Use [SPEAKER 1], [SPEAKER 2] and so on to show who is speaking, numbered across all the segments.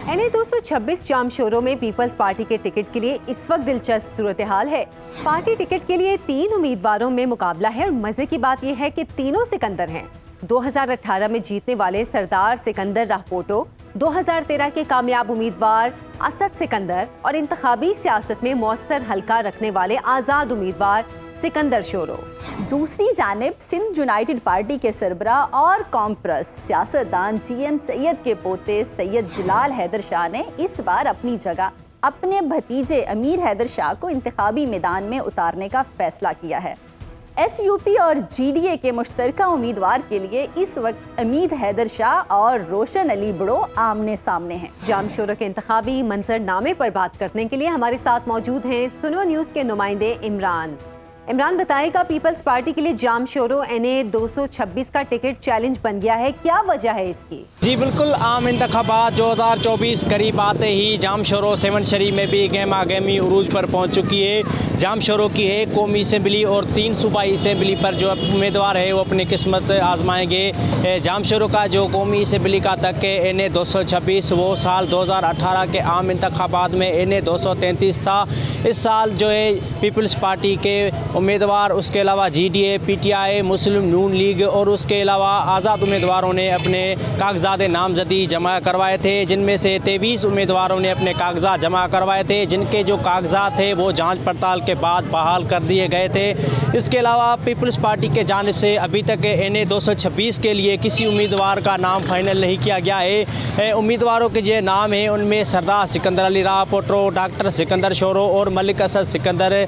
[SPEAKER 1] NA 226 जामशोरों में peoples party के ticket के लिए इस वक्त दिलचस्प सूरत हाल है। पार्टी टिकट के लिए 3 उम्मीदवारों में मुकाबला है और मजे की बात यह है कि तीनों सिकंदर हैं। 2018 में जीतने वाले सरदार सिकंदर राहपोटो, 2013 के कामयाब उम्मीदवार असद सिकंदर और इंतखाबी सियासत में मौसर हल्का रखने वाले आज़ाद उम्मीदवार सिकंदर शोरो।
[SPEAKER 2] दूसरी जानिब सिंध यूनाइटेड पार्टी के सरबरा और कॉम्प्रस सियासतदान GM सैयद के पोते सैयद जलाल हैदर शाह ने इस बार अपनी जगह अपने भतीजे अमीर हैदर शाह को इंतखाबी मैदान में उतारने का फैसला किया है। SUP और GDA के मुश्तरका उम्मीदवार के लिए इस वक्त अमीर हैदर शाह और रोशन अली बड़ो आमने सामने हैं।
[SPEAKER 1] जामशोरों के इंतखाबी मंजरनामे पर बात करने के लिए हमारे साथ मौजूद हैं सुनो न्यूज़ के नुमाइंदे इमरान। इमरान, बताएगा पीपल्स पार्टी के लिए जामशोरों NA 226 का टिकट चैलेंज बन गया है, क्या वजह है इसकी?
[SPEAKER 3] जी बिल्कुल, आम इंतखाबात 2024 करीब आते ही जामशोरों सेवन शरीफ में भी गहमा गहमी उरूज पर पहुंच चुकी है। जामशोरों की 1 कौमी असम्बली और 3 सूबाई असम्बली पर जो उम्मीदवार है वो अपनी किस्मत आजमाएंगे। जामशोरों का जो कौमी असम्बली का तक है NA 226 वो साल 2018 के आम इंतखाबात में NA 233 था। इस साल जो है पीपल्स पार्टी के उम्मीदवार, उसके अलावा GDA, PTI, मुस्लिम नून लीग और उसके अलावा आज़ाद उम्मीदवारों ने अपने कागजात नामजदी जमा करवाए थे, जिनमें से 23 उम्मीदवारों ने अपने कागजात जमा करवाए थे, जिनके जो कागजात थे वो जांच पड़ताल के बाद बहाल कर दिए गए थे। इसके अलावा पीपल्स पार्टी के जानिब से अभी तक NA 226 के लिए किसी उम्मीदवार का नाम फाइनल नहीं किया गया है। उम्मीदवारों के जो नाम हैं उनमें सरदार सिकंदर अली राहपोटो, डॉक्टर सिकंदर शोरो और मलिक असद सिकंदर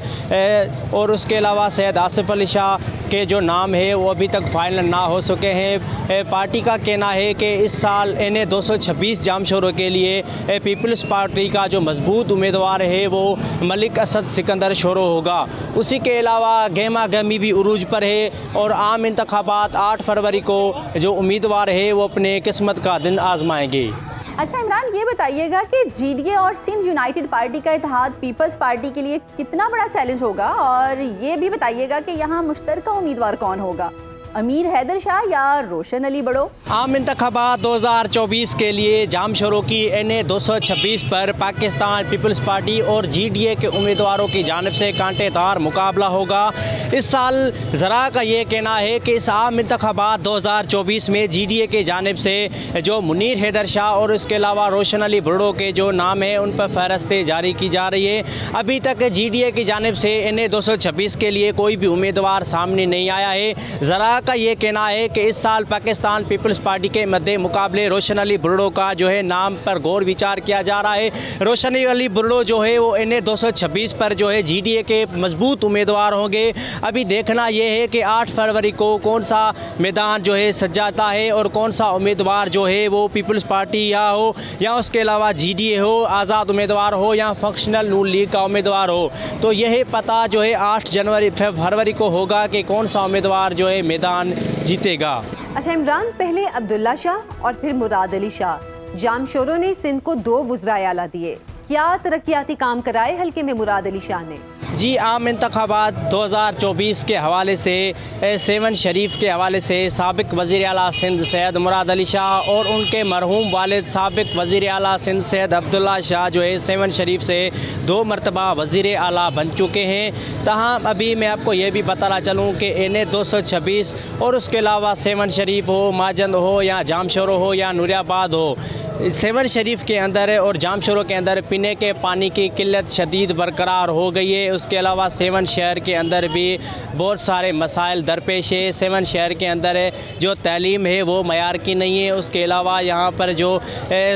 [SPEAKER 3] और उसके अलावा सैयद आसिफ अली शाह के जो नाम है वो अभी तक फाइनल ना हो सके हैं। पार्टी का कहना है कि इस साल NA 226 जामशोरों के लिए पीपल्स पार्टी का जो मजबूत उम्मीदवार है वो मलिक असद सिकंदर शोरो होगा। उसी के अलावा गहमा गहमी भी उरूज पर है और आम इंतखाबात 8 फरवरी को जो उम्मीदवार है वो अपने किस्मत का दिन आजमाएंगे।
[SPEAKER 2] अच्छा इमरान, ये बताइएगा कि GDA और सिंध यूनाइटेड पार्टी का इत्तेहाद पीपल्स पार्टी के लिए कितना बड़ा चैलेंज होगा, और ये भी बताइएगा कि यहाँ मुश्तरका उम्मीदवार कौन होगा, अमीर हैदर शाह या रोशन अली बड़ो?
[SPEAKER 3] आम इंतखाबात 2024 के लिए जामशोरों की NA 226 पर पाकिस्तान पीपल्स पार्टी और GDA के उम्मीदवारों की जानिब से कांटेदार मुकाबला होगा। इस साल ज़रा का ये कहना है कि इस आम इंतखाबात 2024 में GDA के जानिब से जो मुनीर हैदर शाह और इसके अलावा रोशन अली बड़ो के जो नाम हैं उन पर फहरस्तें जारी की जा रही है। अभी तक GDA की जानिब से NA 226 के लिए कोई भी उम्मीदवार सामने नहीं आया है। ज़रा का ये कहना है कि इस साल पाकिस्तान पीपल्स पार्टी के मद्दे मुकाबले रोशन अली बुर्डो का जो है नाम पर गौर विचार किया जा रहा है। रोशन अली बुर्डो जो है वो NA 226 पर जो है GDA के मजबूत उम्मीदवार होंगे। अभी देखना ये है कि 8 फरवरी को कौन सा मैदान जो है सजाता है और कौन सा उम्मीदवार जो है वो पीपल्स पार्टी या उसके अलावा GDA हो, आज़ाद उम्मीदवार हो या फंक्शनल नून लीग का उम्मीदवार हो। तो यह पता जो है 8 फरवरी को होगा कि कौन सा उम्मीदवार जो है मैदान जीतेगा।
[SPEAKER 1] अच्छा इमरान, पहले अब्दुल्ला शाह और फिर मुराद अली शाह, जामशोरों ने सिंध को 2 वज़राए आला दिए, क्या तरक्याती काम कराए हल्के में मुराद अली शाह ने?
[SPEAKER 3] जी, आम इंतखाबात 2024 के हवाले से सेवन शरीफ के हवाले से साबिक वज़ीर आला सिंध सैयद मुराद अली शाह और उनके मरहूम वालिद साबिक वज़ीर आला सिंध सैयद अब्दुल्ला शाह जो है सेवन शरीफ से 2 मरतबा वज़ीर आला बन चुके हैं। तहाँ अभी मैं आपको ये भी बताना चलूँ कि NA 226 और उसके अलावा सेवन शरीफ हो, माजंद हो या जामशोरों हो या नूरियाबाद हो, सेवन शरीफ के अंदर और जामशोरों के अंदर पीने के पानी की किल्लत शदीद बरकरार हो गई है। उसके अलावा सेवन शहर के अंदर भी बहुत सारे मसाइल दरपेश है। सेवन शहर के अंदर जो तालीम है वो मयार की नहीं है। उसके अलावा यहाँ पर जो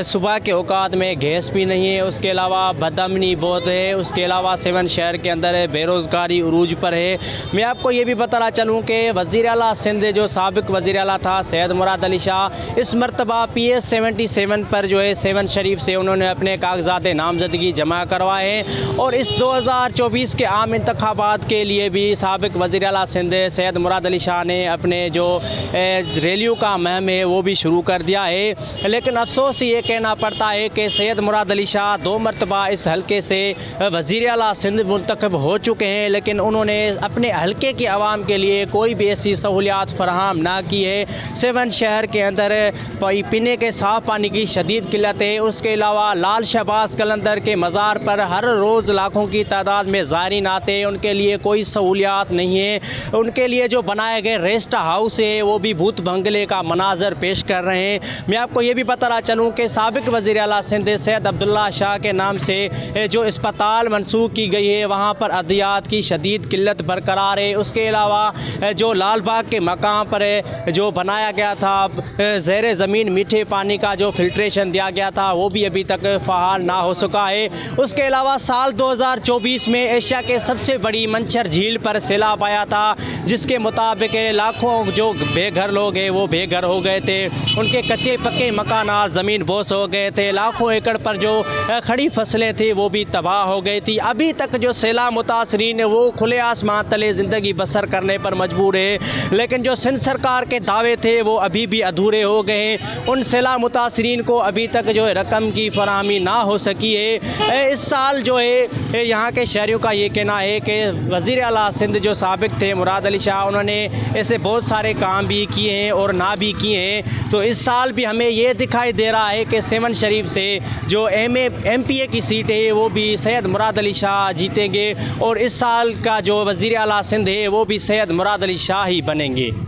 [SPEAKER 3] सुबह के औकात में गैस भी नहीं है। उसके अलावा बदअमनी बहुत है। उसके अलावा सेवन शहर के अंदर बेरोज़गारी उरूज पर है। मैं आपको ये भी बताना चलूँ कि वज़ीर आला सिंध जो साबिक वज़ीर आला था सैयद मुराद अली शाह, इस मरतबा PS 77 पर जो है सेवन शरीफ से उन्होंने अपने कागजात नामजदगी जमा करवाए हैं और इस 2024 के आम इंतखाबात के लिए भी साबिक वज़ीर आला सिंध सैयद मुराद अली शाह ने अपने जो रैलियों का मुहिम है वो भी शुरू कर दिया है। लेकिन अफसोस ये कहना पड़ता है कि सैयद मुराद अली शाह 2 मरतबा इस हलके से वज़ीर आला सिंध मुंतखब हो चुके हैं, लेकिन उन्होंने अपने हलके की आवाम के लिए कोई भी ऐसी सहूलियात फराहम ना की है। 7 शहर के अंदर पीने के साफ़ पानी की शदीद किल्लत है। उसके अलावा लाल शहबाज कलंदर के मज़ार पर हर रोज़ लाखों की तादाद में ज़ायरीन आते हैं, उनके लिए कोई सहूलियात नहीं है। उनके लिए जो बनाए गए रेस्ट हाउस है वो भी भूत बंगले का मनाजर पेश कर रहे हैं। मैं आपको ये भी बताना चलूँ कि साबिक वज़ीर आला सिंध सैयद अब्दुल्ला शाह के नाम से जो अस्पताल मनसूख की गई है वहाँ पर अद्वियात की शदीद किल्लत बरकरार है। उसके अलावा जो लाल बाग के मकाम पर जो बनाया गया था ज़ेरे ज़मीन मीठे पानी का जो फिल्ट्रेशन दिया गया था वो भी अभी तक फ़ाल ना हो सका है। उसके अलावा साल 2024 में एशिया के सबसे बड़ी मंचर झील पर सैलाब आया था, जिसके मुताबिक लाखों जो बेघर लोग हैं वो बेघर हो गए थे, उनके कच्चे पक्के मकानात ज़मीन बोस हो गए थे, लाखों एकड़ पर जो खड़ी फसलें थी वो भी तबाह हो गई थी। अभी तक जो सैलाब मुतासरीन है वो खुले आसमान तले ज़िंदगी बसर करने पर मजबूर है, लेकिन जो सिंध सरकार के दावे थे वो अभी भी अधूरे हो गए हैं। उन सैलाब मुतासरीन को अभी तक जो है रकम की फराहमी ना हो सकी है। इस साल जो है यहाँ के शहरियों का ये कहना है कि वज़ीर आला सिंध जो साबिक थे मुराद अली शाह, उन्होंने ऐसे बहुत सारे काम भी किए हैं और ना भी किए हैं। तो इस साल भी हमें ये दिखाई दे रहा है कि 7 शरीफ से जो MPA की सीट है वो भी सैयद मुराद अली शाह जीतेंगे और इस साल का जो वज़ीर आला सिंध है वो भी सैयद मुराद अली शाह ही बनेंगे।